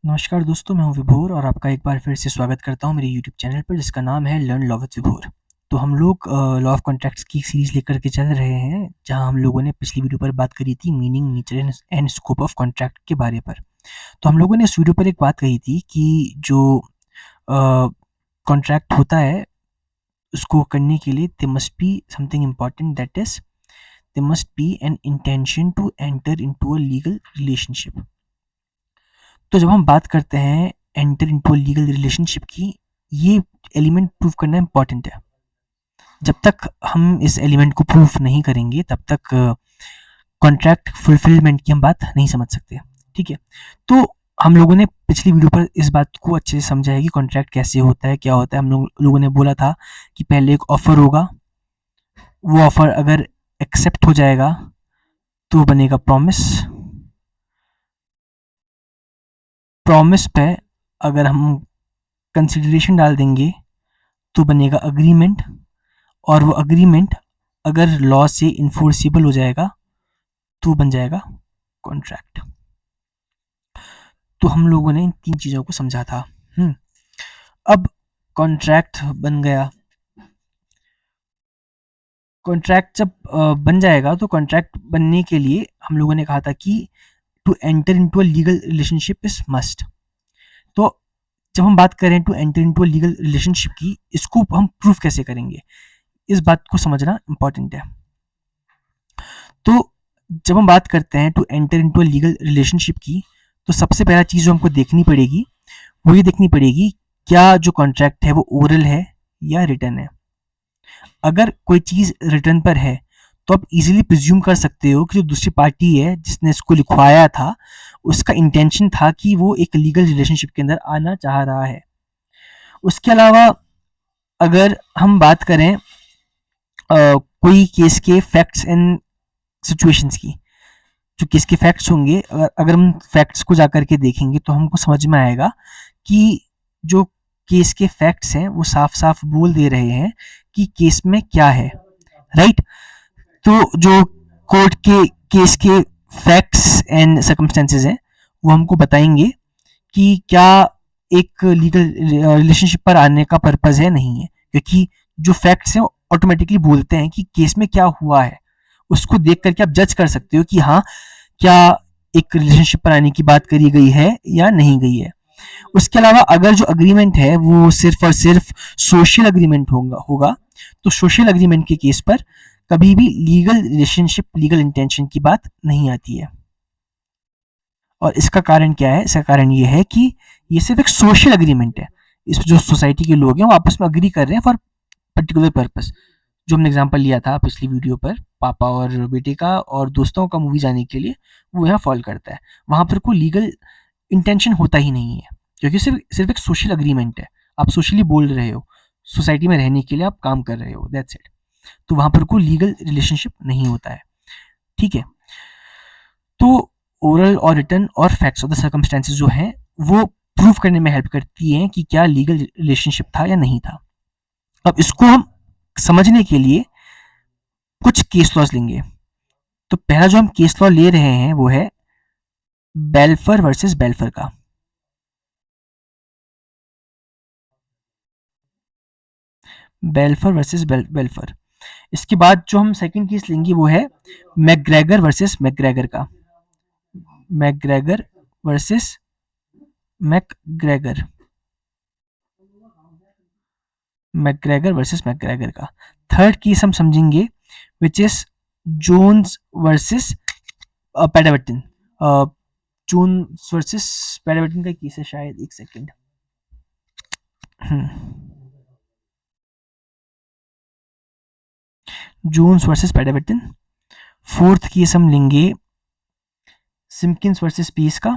नमस्कार दोस्तों, मैं हूं विभोर और आपका एक बार फिर से स्वागत करता हूं मेरे यूट्यूब चैनल पर जिसका नाम है लर्न लॉ विद विभोर। तो हम लोग लॉ ऑफ कॉन्ट्रैक्ट्स की सीरीज़ लेकर के चल रहे हैं, जहां हम लोगों ने पिछली वीडियो पर बात करी थी meaning, nature and scope of contract के बारे पर। तो हम लोगों ने इस वीडियो पर एक बात कही थी कि जो कॉन्ट्रैक्ट होता है उसको करने के लिए they must be something important, that is they must be an intention to enter into a legal relationship. तो जब हम बात करते हैं enter into a legal relationship की, ये एलिमेंट प्रूव करना इम्पॉर्टेंट है। जब तक हम इस एलिमेंट को प्रूफ नहीं करेंगे तब तक कॉन्ट्रैक्ट फुलफिलमेंट की हम बात नहीं समझ सकते। ठीक है, तो हम लोगों ने पिछली वीडियो पर इस बात को अच्छे से समझा है कि कॉन्ट्रैक्ट कैसे होता है, क्या होता है। लोगों ने बोला था कि पहले एक ऑफर होगा, वो ऑफर अगर एक्सेप्ट हो जाएगा तो बनेगा प्रॉमिस। प्रॉमिस पे अगर हम कंसिडरेशन डाल देंगे तो बनेगा अग्रीमेंट, और वो अग्रीमेंट अगर लॉ से इन्फोर्सिबल हो जाएगा तो बन जाएगा कॉन्ट्रैक्ट। तो हम लोगों ने इन तीन चीज़ों को समझा था। अब कॉन्ट्रैक्ट बन गया। कॉन्ट्रैक्ट जब बन जाएगा तो कॉन्ट्रैक्ट बनने के लिए हम लोगों ने कहा था कि to enter into a legal relationship is must. तो जब हम बात करें to enter into a legal relationship की, इसको हम प्रूफ कैसे करेंगे, इस बात को समझना इंपॉर्टेंट है। तो जब हम बात करते हैं to enter into a legal relationship की, तो सबसे पहला चीज़ जो हमको देखनी पड़ेगी वो ये देखनी पड़ेगी, क्या जो कॉन्ट्रैक्ट है वो ओरल है या रिटन है। अगर कोई चीज़ रिटन पर है तो आप इजीली प्रिज्यूम कर सकते हो कि जो दूसरी पार्टी है जिसने इसको लिखवाया था, उसका इंटेंशन था कि वो एक लीगल रिलेशनशिप के अंदर आना चाह रहा है। उसके अलावा अगर हम बात करें कोई केस के फैक्ट्स एंड सिचुएशंस की, जो केस के फैक्ट्स होंगे, अगर हम फैक्ट्स को जाकर के देखेंगे तो हमको समझ में आएगा कि जो केस के फैक्ट्स हैं वो साफ साफ बोल दे रहे हैं कि केस में क्या है। राइट, तो जो कोर्ट के केस के फैक्ट्स एंड सर्कमस्टेंसेस हैं वो हमको बताएंगे कि क्या एक लीगल रिलेशनशिप पर आने का पर्पज है, नहीं है। क्योंकि जो फैक्ट्स हैं ऑटोमेटिकली बोलते हैं कि केस में क्या हुआ है। उसको देख करके आप जज कर सकते हो कि हाँ, क्या एक रिलेशनशिप पर आने की बात करी गई है या नहीं गई है। उसके अलावा अगर जो अग्रीमेंट है वो सिर्फ और सिर्फ सोशल अग्रीमेंट होगा तो सोशल अग्रीमेंट के केस पर कभी भी लीगल रिलेशनशिप, लीगल इंटेंशन की बात नहीं आती है। और इसका कारण क्या है? इसका कारण ये है कि ये सिर्फ एक सोशल अग्रीमेंट है। इस जो सोसाइटी के लोग हैं वो आपस में अग्री कर रहे हैं फॉर पर्टिकुलर पर्पस। जो हमने एग्जांपल लिया था पिछली वीडियो पर, पापा और बेटे का और दोस्तों का मूवी जाने के लिए, वो यहाँ फॉल करता है। वहाँ पर कोई लीगल इंटेंशन होता ही नहीं है, क्योंकि सिर्फ सिर्फ एक सोशल अग्रीमेंट है। आप सोशली बोल रहे हो, सोसाइटी में रहने के लिए आप काम कर रहे हो, दैट्स इट। तो वहाँ पर कोई लीगल रिलेशनशिप नहीं होता है। ठीक है, तो ओरल और रिटन और फैक्ट्स ऑफ द सर्कमस्टेंसेस जो हैं वो प्रूव करने में हेल्प करती हैं कि क्या लीगल रिलेशनशिप था या नहीं था। अब इसको हम समझने के लिए कुछ केस लॉज लेंगे। तो पहला जो हम केस लॉ ले रहे हैं वो है बेल्फर वर्सेस बेल्फर का। Balfour versus Balfour. इसके बाद जो हम सेकंड केस लेंगे वो है मैकग्रेगर वर्सेस मैकग्रेगर का। McGregor versus McGregor. McGregor versus McGregor का। थर्ड केस हम समझेंगे which is Jones versus Padavatton. Jones versus Padavatton का केस है शायद, एक second. Jones versus Padavatton. Fourth case हम लेंगे सिम्किंस वर्सेस पीस का।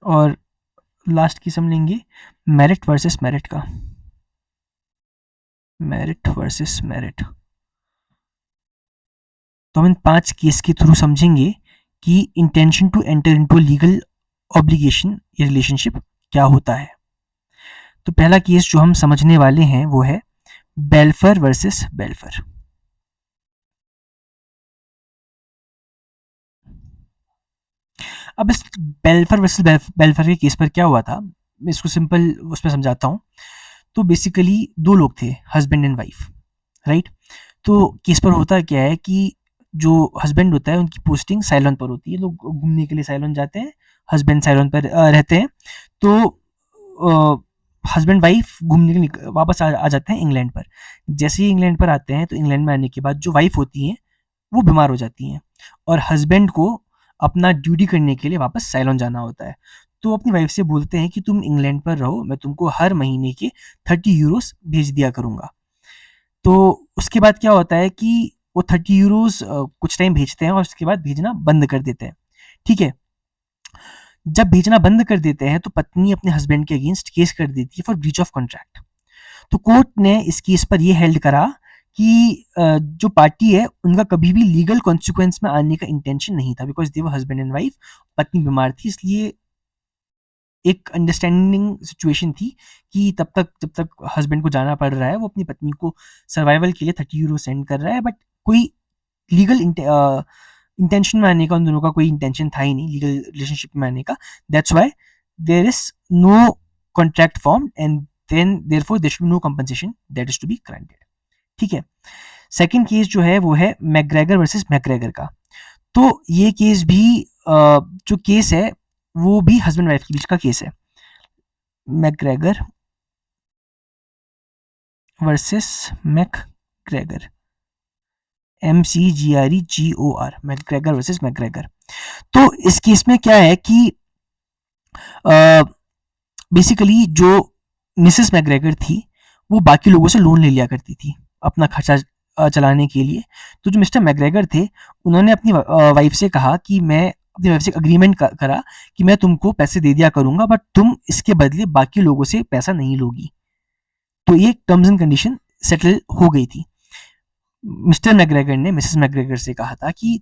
और लास्ट केस हम लेंगे मेरिट वर्सेस मेरिट का। Merit versus merit. तो हम इन 5 केस के थ्रू समझेंगे कि intention to enter into legal obligation या रिलेशनशिप क्या होता है। तो पहला केस जो हम समझने वाले हैं वो है बेल्फर वर्सेस बेल्फर। अब इस बेल्फर वर्सेस बेल्फर के केस पर क्या हुआ था, मैं इसको सिंपल उसमें समझाता हूँ। तो बेसिकली दो लोग थे, हस्बैंड एंड वाइफ, राइट। तो केस पर होता क्या है कि जो हस्बैंड होता है उनकी पोस्टिंग साइलोन पर होती है, लोग घूमने के लिए साइलोन जाते हैं, हस्बैंड साइलोन पर रहते हैं। तो हस्बैंड वाइफ घूमने के लिए वापस आ जाते हैं इंग्लैंड पर। जैसे ही इंग्लैंड पर आते हैं तो इंग्लैंड में आने के बाद जो वाइफ होती हैं वो बीमार हो जाती हैं और हस्बैंड को अपना ड्यूटी करने के लिए वापस साइलोन जाना होता है। तो वो अपनी वाइफ से बोलते हैं कि तुम इंग्लैंड पर रहो, मैं तुमको हर महीने के 30 यूरोस भेज दिया करूँगा। तो उसके बाद क्या होता है कि वो 30 यूरोस कुछ टाइम भेजते हैं और उसके बाद भेजना बंद कर देते हैं, ठीक है। जब भेजना बंद कर देते हैं तो पत्नी अपने हस्बैंड के अगेंस्ट केस कर देती है फॉर ब्रीच ऑफ कॉन्ट्रैक्ट। तो कोर्ट ने इस केस पर ये हेल्ड करा कि जो पार्टी है उनका कभी भी लीगल कॉन्सिक्वेंस में आने का इंटेंशन नहीं था, because they were husband and wife. पत्नी बीमार थी, इसलिए एक अंडरस्टैंडिंग सिचुएशन थी कि तब तक जब तक हस्बैंड को जाना पड़ रहा है वो अपनी पत्नी को सर्वाइवल के लिए 30 यूरो सेंड कर रहा है, बट कोई लीगल इंटेंशन में आने का उन दोनों का कोई इंटेंशन था ही नहीं, लीगल रिलेशनशिप में आने का। That's why there is no contract form and then therefore there should be no compensation that is to be granted, ठीक है। सेकंड केस जो है वो है मैकग्रेगर वर्सेस मैकग्रेगर का। तो ये केस भी जो केस है वो भी हस्बैंड वाइफ के बीच का केस है, McGregor versus McGregor, MCGREGOR, McGregor versus McGregor. तो इस केस में क्या है कि बेसिकली जो मिसेस मैकग्रेगर थी वो बाकी लोगों से लोन ले लिया करती थी अपना खर्चा चलाने के लिए। तो जो मिस्टर मैकग्रेगर थे उन्होंने अपनी वाइफ से कहा कि मैं अपनी वाइफ से अग्रीमेंट करा कि मैं तुमको पैसे दे दिया करूंगा बट तुम इसके बदले बाकी लोगों से पैसा नहीं लोगी। तो ये टर्म्स एंड कंडीशन सेटल हो गई थी। मिस्टर मैकग्रेगर ने मिसेस मैकग्रेगर से कहा था कि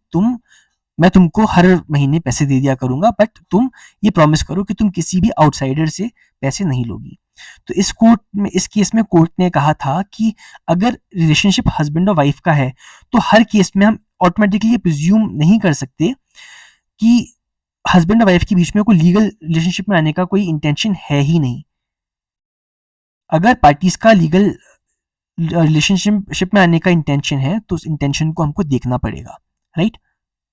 मैं तुमको हर महीने पैसे दे दिया करूंगा बट तुम ये प्रॉमिस करो कि तुम किसी भी आउटसाइडर से पैसे नहीं लोगी। तो इस केस में कोर्ट ने कहा था कि अगर रिलेशनशिप हस्बैंड और वाइफ का है तो हर केस में हम ऑटोमेटिकली ये प्रिज्यूम नहीं कर सकते कि हस्बैंड और वाइफ के बीच में कोई लीगल रिलेशनशिप में आने का कोई इंटेंशन है ही नहीं। अगर पार्टीज का लीगल रिलेशनशिप में आने का इंटेंशन है तो उस इंटेंशन को हमको देखना पड़ेगा, राइट।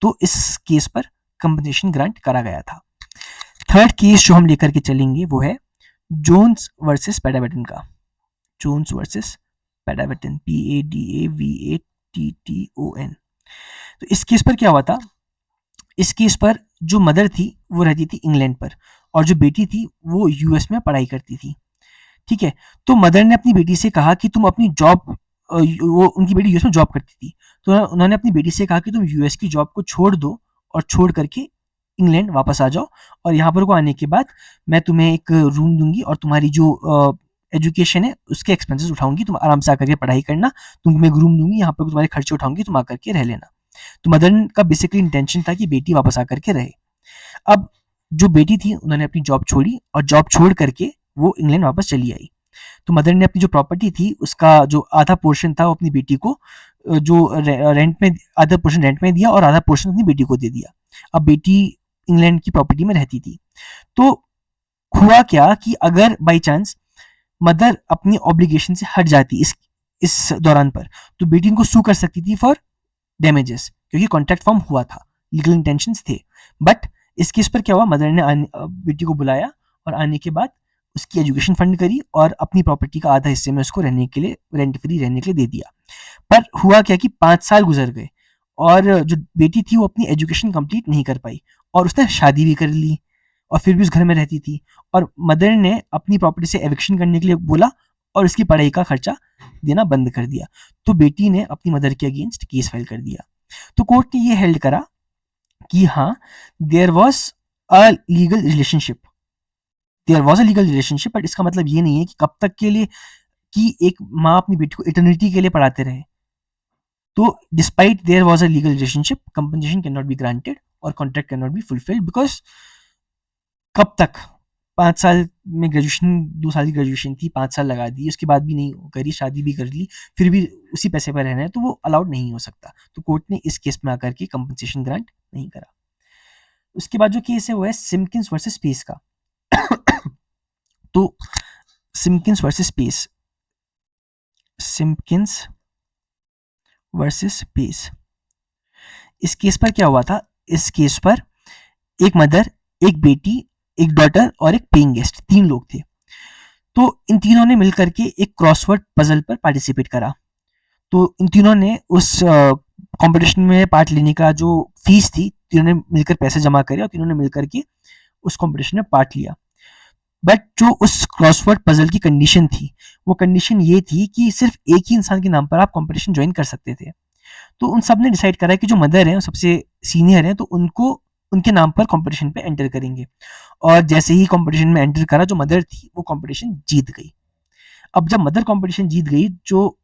तो इस केस पर कंपनसेशन ग्रांट करा गया था। थर्ड केस जो हम लेकर के चलेंगे वो है जोन्स वर्सेस पेडावेटन का। Jones versus Padavatton, PADAVATTON। तो इस केस पर क्या हुआ था, इस केस पर जो मदर थी वो रहती थी इंग्लैंड पर और जो बेटी थी वो यूएस में पढ़ाई करती थी, ठीक है। तो मदर ने अपनी बेटी से कहा कि तुम अपनी जॉब, वो उनकी बेटी यूएस में जॉब करती थी, तो उन्होंने अपनी बेटी से कहा कि तुम यूएस की जॉब को छोड़ दो और छोड़ करके इंग्लैंड वापस आ जाओ और यहाँ पर को आने के बाद मैं तुम्हें एक रूम दूंगी और तुम्हारी जो एजुकेशन है उसके एक्सपेंसेस उठाऊंगी, तुम आराम से आकर के पढ़ाई करना, तुम्हें एक रूम दूंगी यहाँ पर तुम्हारे खर्चे उठाऊंगी, तुम आकर के रह लेना। तो मदर का बेसिकली इंटेंशन था कि बेटी वापस आकर के रहे। अब जो बेटी थी उन्होंने अपनी जॉब छोड़ी और जॉब छोड़ करके वो इंग्लैंड वापस चली आई। तो मदर ने अपनी जो प्रॉपर्टी थी उसका जो आधा पोर्शन था वो अपनी बेटी को जो रेंट में, आधा पोर्शन रेंट में दिया और आधा पोर्शन अपनी बेटी को दे दिया। अब बेटी इंग्लैंड की प्रॉपर्टी में रहती थी। तो हुआ क्या कि अगर बाई चांस मदर अपनी ऑब्लिगेशन से हट जाती इस दौरान पर तो बेटी इनको सू कर सकती थी फॉर डैमेजेस, क्योंकि कॉन्ट्रैक्ट फॉर्म हुआ था, लीगल इंटेंशंस थे। बट इस केस पर क्या हुआ, मदर ने बेटी को बुलाया और आने के बाद उसकी एजुकेशन फंड करी और अपनी प्रॉपर्टी का आधा हिस्से में उसको रहने के लिए, रेंट फ्री रहने के लिए दे दिया। पर हुआ क्या कि 5 साल गुजर गए और जो बेटी थी वो अपनी एजुकेशन कंप्लीट नहीं कर पाई और उसने शादी भी कर ली और फिर भी उस घर में रहती थी और मदर ने अपनी प्रॉपर्टी से एविक्शन करने के लिए बोला और उसकी पढ़ाई का खर्चा देना बंद कर दिया। तो बेटी ने अपनी मदर के अगेंस्ट केस फाइल कर दिया। तो कोर्ट ने ये हेल्ड करा कि हाँ, there was a legal relationship, there was a legal relationship, but इसका मतलब ये नहीं है कि कब तक के लिए कि एक माँ अपनी बेटी को इटर्निटी के लिए पढ़ाते रहे। तो despite there was a legal relationship, compensation can not be granted और contract can not be fulfilled because कब तक, 5 साल में ग्रेजुएशन, 2 साल की ग्रेजुएशन थी, 5 साल लगा दी, उसके बाद भी नहीं करी, शादी भी कर ली, फिर भी उसी पैसे पर रहना है तो वो अलाउड नहीं हो सकता। तो कोर्ट ने इस केस में आकर के कंपनसेशन ग्रांट नहीं करा। उसके बाद जो केस है वो है सिम्किंस वर्सेस पेस का। तो सिम्किंस वर्सेस पेस, सिम्किंस वर्सेस पेस, इस केस पर क्या हुआ था? इस केस पर एक मदर, एक बेटी, एक डॉटर और एक पेइंग गेस्ट, 3 लोग थे। तो इन तीनों ने मिलकर के एक क्रॉसवर्ड पजल पर पार्टिसिपेट करा। तो इन तीनों ने उस कंपटीशन में पार्ट लेने का जो फीस थी, तीनों ने मिलकर पैसे जमा करे और तीनों ने मिलकर के उस कंपटीशन में पार्ट लिया। बट जो उस क्रॉसवर्ड पजल की कंडीशन थी, वो कंडीशन ये थी कि सिर्फ एक ही इंसान के नाम पर आप कंपटीशन ज्वाइन कर सकते थे। तो उन सब ने डिसाइड करा कि जो मदर है, सबसे सीनियर है, तो उनको उनके नाम पर कंपटीशन पे एंटर करेंगे। और जैसे ही कंपटीशन में एंटर करा, जो मदर थी वो कंपटीशन जीत गई। अब जब मदर कंपटीशन जीत गई, जो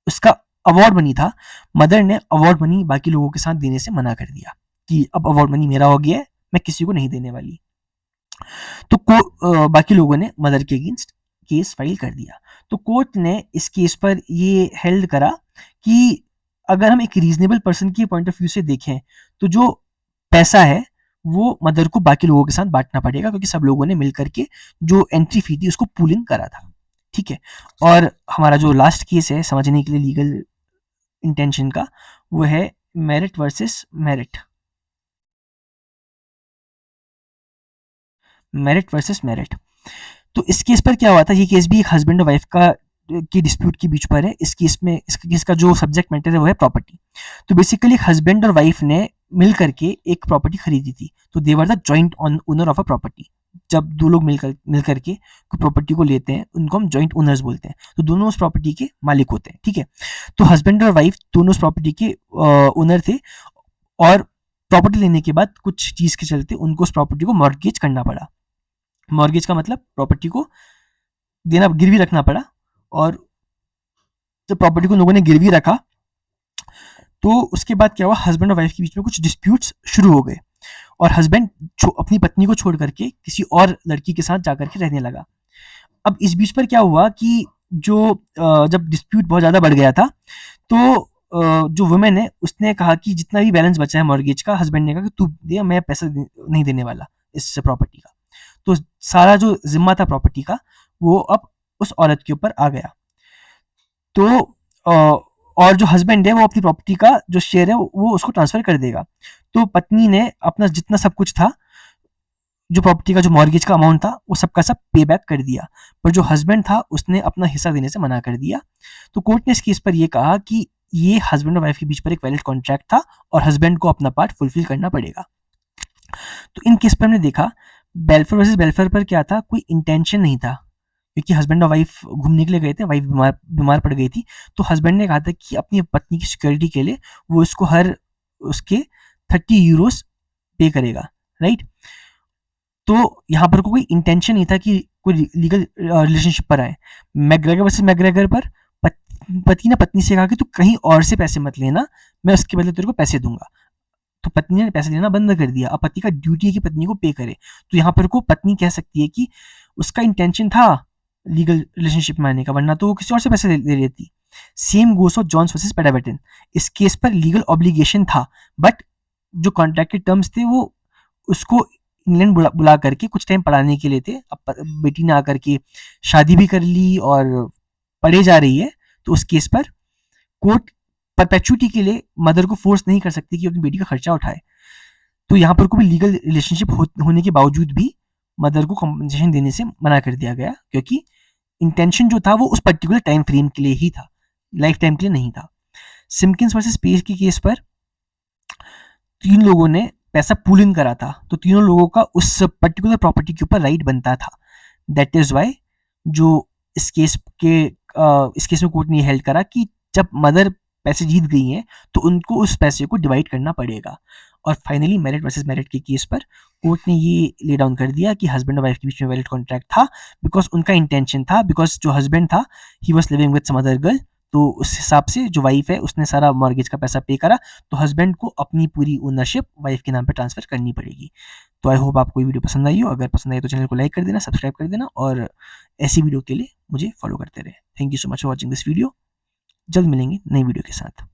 उसका अवार्ड मनी था, मदर ने अवार्ड मनी बाकी लोगों के साथ देने से मना कर दिया कि अब अवार्ड मनी मेरा हो गया है, मैं किसी को नहीं देने वाली। तो बाकी लोगों ने मदर के अगेंस्ट केस फाइल कर दिया। तो कोर्ट ने इस केस पर ये हेल्ड करा कि अगर हम एक रीजनेबल पर्सन के पॉइंट ऑफ व्यू से देखें, तो जो पैसा है वो मदर को बाकी लोगों के साथ बांटना पड़ेगा, क्योंकि सब लोगों ने मिलकर के जो एंट्री फी थी उसको पूलिंग करा था। ठीक है। और हमारा जो लास्ट केस है समझने के लिए लीगल इंटेंशन का, वो है merit versus merit, merit versus merit. तो इस केस पर क्या हुआ था? ये केस भी एक हस्बैंड और वाइफ का की डिस्प्यूट के बीच पर है। इस केस में इस केस का जो सब्जेक्ट मैटर है वो है प्रॉपर्टी। तो बेसिकली एक हस्बैंड और वाइफ ने मिल करके एक प्रॉपर्टी खरीदी थी। तो they were the joint owner of a property. जब दो लोग मिल करके कोई प्रॉपर्टी को लेते हैं, उनको हम जॉइंट ओनर्स बोलते हैं। तो दोनों उस प्रॉपर्टी के मालिक होते हैं। ठीक है। तो हस्बैंड और वाइफ दोनों उस प्रॉपर्टी के ओनर थे, और प्रॉपर्टी लेने के बाद कुछ चीज के चलते उनको उस प्रॉपर्टी को मॉर्गेज करना पड़ा। मॉर्गेज का मतलब प्रॉपर्टी को देना, गिरवी रखना पड़ा। और जब प्रॉपर्टी को लोगों ने गिरवी रखा, तो उसके बाद क्या हुआ? हस्बैंड और वाइफ के बीच में कुछ डिस्प्यूट्स शुरू हो गए, और हस्बैंड अपनी पत्नी को छोड़ करके किसी और लड़की के साथ जाकर के रहने लगा। अब इस बीच पर क्या हुआ कि जब डिस्प्यूट बहुत ज़्यादा बढ़ गया था, तो जो वुमेन है उसने कहा कि जितना भी बैलेंस बचा है मॉर्गेज का, हस्बैंड ने कहा कि तू दे, मैं पैसा नहीं देने वाला इस प्रॉपर्टी का। तो सारा जो जिम्मा था प्रॉपर्टी का, वो अब उस औरत के ऊपर आ गया। तो और जो हस्बैंड है वो अपनी प्रॉपर्टी का जो शेयर है वो उसको ट्रांसफर कर देगा। तो पत्नी ने अपना जितना सब कुछ था, जो प्रॉपर्टी का जो मॉर्गेज का अमाउंट था, वो सबका सब पे बैक कर दिया। पर जो हस्बैंड था उसने अपना हिस्सा देने से मना कर दिया। तो कोर्ट ने इस केस पर यह कहा कि ये हस्बैंड और वाइफ के बीच पर एक वैलिड कॉन्ट्रैक्ट था, और हस्बैंड को अपना पार्ट फुलफिल करना पड़ेगा। तो इन केस पर हमने देखा, बेलफेयर वर्सेस बेलफेयर पर क्या था? कोई इंटेंशन नहीं था, क्योंकि हस्बैंड और वाइफ घूमने के लिए गए थे, वाइफ बीमार पड़ गई थी। तो हस्बैंड ने कहा था कि अपनी पत्नी की सिक्योरिटी के लिए वो इसको हर उसके 30 यूरोस पे करेगा, राइट। तो यहाँ पर कोई इंटेंशन नहीं था कि कोई लीगल रिलेशनशिप पर आए। मैग्रेगर वर्सेस मैग्रेगर पर पति ने पत्नी से कहा कि तू कहीं और से पैसे मत लेना, मैं उसके बदले तेरे को पैसे दूंगा। तो पत्नी ने पैसे लेना बंद कर दिया। अब पति का ड्यूटी है कि पत्नी को पे करे। तो यहाँ पर को पत्नी कह सकती है कि उसका इंटेंशन था लीगल रिलेशनशिप में आने का, वरना तो वो किसी और से पैसे ले लेती। Same goes of Jones versus Padavatton. इस केस पर लीगल ऑब्लिगेशन था, बट जो कॉन्ट्रैक्ट के टर्म्स थे वो उसको इंग्लैंड बुला करके कुछ टाइम पढ़ाने के लिए थे। अब बेटी ने आकर के शादी भी कर ली और पढ़े जा रही है, तो उस केस पर कोर्ट परपेचुटी के लिए मदर को फोर्स नहीं कर सकती कि अपनी बेटी का खर्चा उठाए। तो यहाँ पर कोई लीगल रिलेशनशिप होने के बावजूद भी मदर को कॉम्पनसेशन देने से मना कर दिया गया, क्योंकि इंटेंशन जो था वो उस पर्टिकुलर टाइम फ्रेम के लिए ही था, लाइफ टाइम के लिए नहीं था। सिम्किंस वर्सेस पेस के केस पर 3 लोगों ने पैसा पूलिंग करा था, तो तीनों लोगों का उस पर्टिकुलर प्रॉपर्टी के ऊपर राइट बनता था। दैट इज वाई जो इस केस में कोर्ट ने हेल्ड करा कि जब मदर पैसे जीत गई हैं, तो उनको उस पैसे को डिवाइड करना पड़ेगा। और फाइनली मेरिट वर्सेस मेरिट के केस पर कोर्ट ने ये ले डाउन कर दिया कि हस्बैंड और वाइफ के बीच में वैलिड कॉन्ट्रैक्ट था, बिकॉज उनका इंटेंशन था, बिकॉज जो हस्बैंड था ही was living with some other girl, तो उस हिसाब से जो वाइफ है उसने सारा मॉर्गेज का पैसा पे करा, तो हस्बैंड को अपनी पूरी ओनरशिप वाइफ के नाम पर ट्रांसफर करनी पड़ेगी। तो आई होप आपको ये वीडियो पसंद आई हो। अगर पसंद आई तो चैनल को लाइक कर देना, सब्सक्राइब कर देना, और ऐसी वीडियो के लिए मुझे फॉलो करते रहे। Thank you so much for watching this video. जल्द मिलेंगे नई वीडियो के साथ।